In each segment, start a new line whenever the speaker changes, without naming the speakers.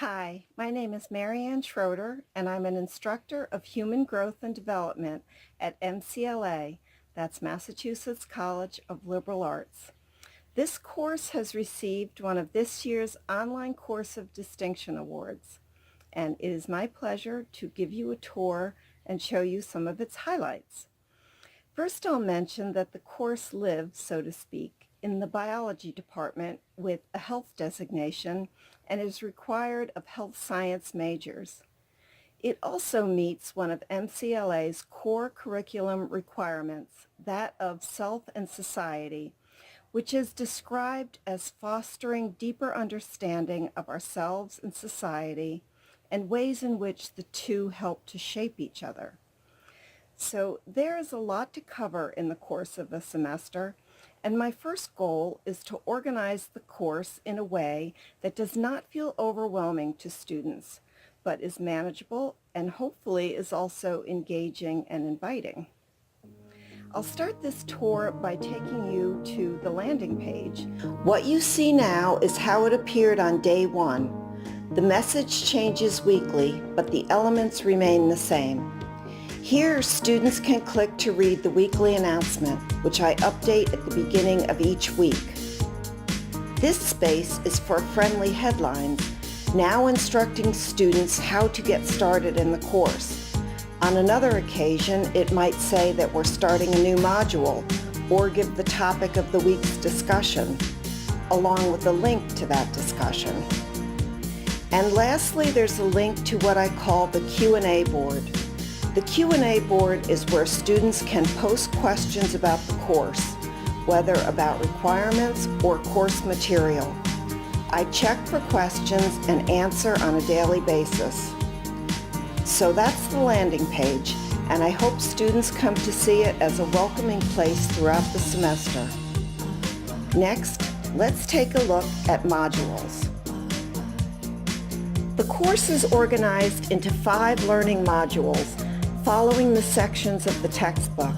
Hi, my name is Marianne Schroeder, and I'm an instructor of Human Growth and Development at MCLA, that's Massachusetts College of Liberal Arts. This course has received one of this year's Online Course of Distinction Awards, and it is my pleasure to give you a tour and show you some of its highlights. First, I'll mention that the course lives, so to speak, in the biology department with a health designation and is required of health science majors. It also meets one of MCLA's core curriculum requirements, that of Self and Society, which is described as fostering deeper understanding of ourselves and society and ways in which the two help to shape each other. So there is a lot to cover in the course of a semester, and my first goal is to organize the course in a way that does not feel overwhelming to students, but is manageable and hopefully is also engaging and inviting. I'll start this tour by taking you to the landing page. What you see now is how it appeared on day one. The message changes weekly, but the elements remain the same. Here, students can click to read the weekly announcement, which I update at the beginning of each week. This space is for friendly headlines, now instructing students how to get started in the course. On another occasion, it might say that we're starting a new module, or give the topic of the week's discussion, along with a link to that discussion. And lastly, there's a link to what I call the Q&A board. The Q&A board is where students can post questions about the course, whether about requirements or course material. I check for questions and answer on a daily basis. So that's the landing page, and I hope students come to see it as a welcoming place throughout the semester. Next, let's take a look at modules. The course is organized into 5 learning modules, following the sections of the textbook.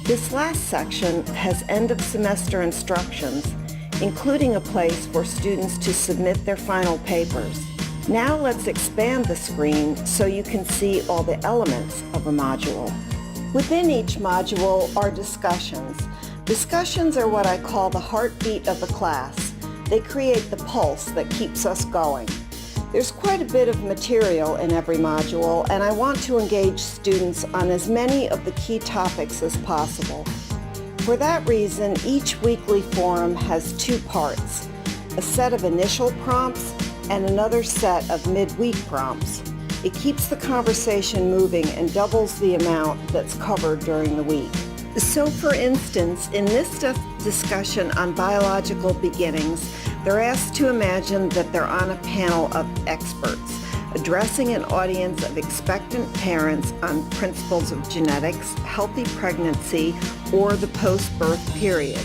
This last section has end-of-semester instructions, including a place for students to submit their final papers. Now let's expand the screen so you can see all the elements of a module. Within each module are discussions. Discussions are what I call the heartbeat of the class. They create the pulse that keeps us going. There's quite a bit of material in every module, and I want to engage students on as many of the key topics as possible. For that reason, each weekly forum has 2 parts, a set of initial prompts and another set of midweek prompts. It keeps the conversation moving and doubles the amount that's covered during the week. So for instance, in this discussion on biological beginnings, they're asked to imagine that they're on a panel of experts, addressing an audience of expectant parents on principles of genetics, healthy pregnancy, or the post-birth period.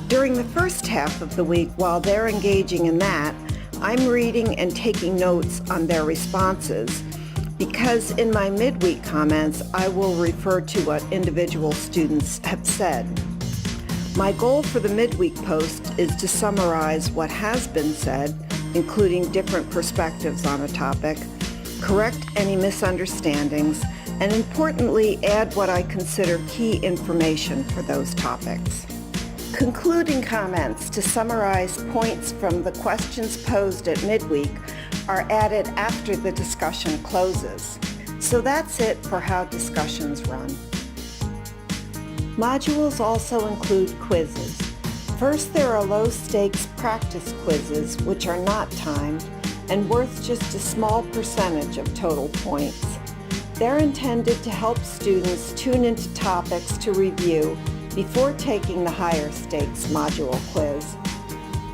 During the first half of the week, while they're engaging in that, I'm reading and taking notes on their responses, because in my midweek comments, I will refer to what individual students have said. My goal for the midweek post is to summarize what has been said, including different perspectives on a topic, correct any misunderstandings, and importantly, add what I consider key information for those topics. Concluding comments to summarize points from the questions posed at midweek are added after the discussion closes. So that's it for how discussions run. Modules also include quizzes. First, there are low-stakes practice quizzes, which are not timed and worth just a small percentage of total points. They're intended to help students tune into topics to review before taking the higher stakes module quiz.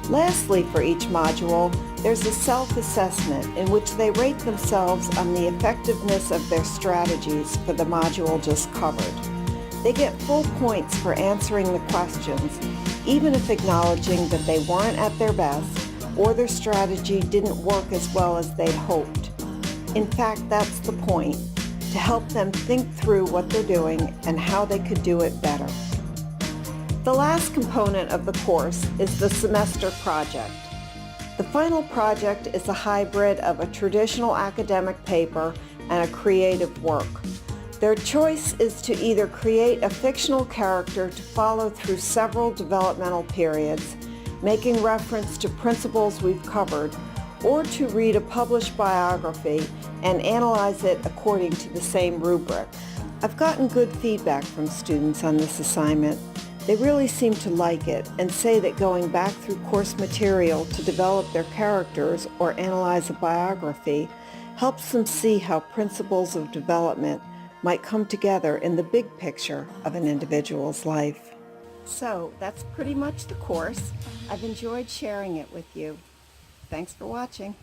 Lastly, for each module, there's a self-assessment in which they rate themselves on the effectiveness of their strategies for the module just covered. They get full points for answering the questions, even if acknowledging that they weren't at their best or their strategy didn't work as well as they'd hoped. In fact, that's the point, to help them think through what they're doing and how they could do it better. The last component of the course is the semester project. The final project is a hybrid of a traditional academic paper and a creative work. Their choice is to either create a fictional character to follow through several developmental periods, making reference to principles we've covered, or to read a published biography and analyze it according to the same rubric. I've gotten good feedback from students on this assignment. They really seem to like it and say that going back through course material to develop their characters or analyze a biography helps them see how principles of development might come together in the big picture of an individual's life. So that's pretty much the course. I've enjoyed sharing it with you. Thanks for watching.